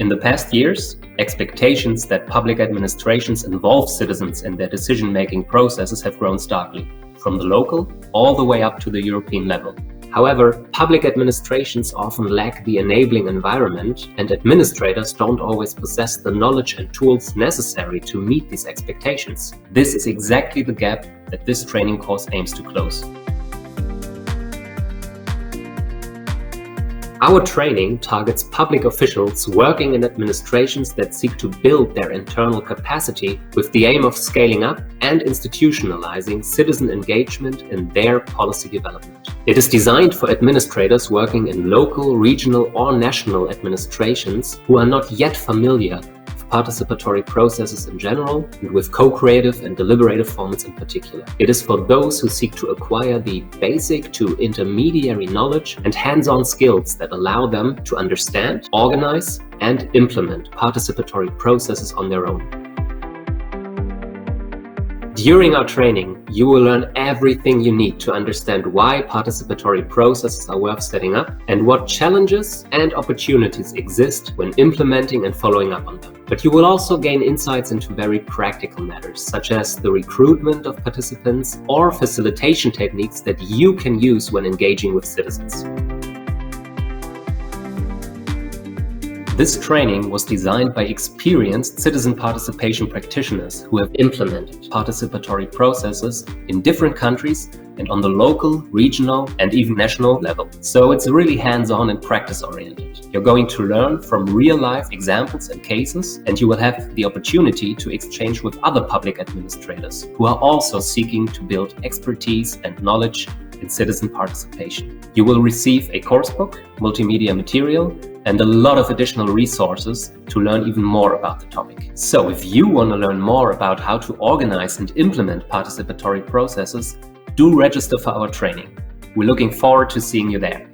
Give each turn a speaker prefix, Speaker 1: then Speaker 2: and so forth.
Speaker 1: In the past years, expectations that public administrations involve citizens in their decision-making processes have grown starkly, from the local all the way up to the European level. However, public administrations often lack the enabling environment, and administrators don't always possess the knowledge and tools necessary to meet these expectations. This is exactly the gap that this training course aims to close. Our training targets public officials working in administrations that seek to build their internal capacity with the aim of scaling up and institutionalizing citizen engagement in their policy development. It is designed for administrators working in local, regional, or national administrations who are not yet familiar with participatory processes in general and with co-creative and deliberative formats in particular. It is for those who seek to acquire the basic to intermediary knowledge and hands-on skills that allow them to understand, organize, and implement participatory processes on their own. During our training, you will learn everything you need to understand why participatory processes are worth setting up and what challenges and opportunities exist when implementing and following up on them. But you will also gain insights into very practical matters, such as the recruitment of participants or facilitation techniques that you can use when engaging with citizens. This training was designed by experienced citizen participation practitioners who have implemented participatory processes in different countries and on the local, regional, and even national level. So it's really hands-on and practice-oriented. You're going to learn from real-life examples and cases, and you will have the opportunity to exchange with other public administrators who are also seeking to build expertise and knowledge in citizen participation. You will receive a course book, multimedia material, and a lot of additional resources to learn even more about the topic. So if you want to learn more about how to organize and implement participatory processes, do register for our training. We're looking forward to seeing you there.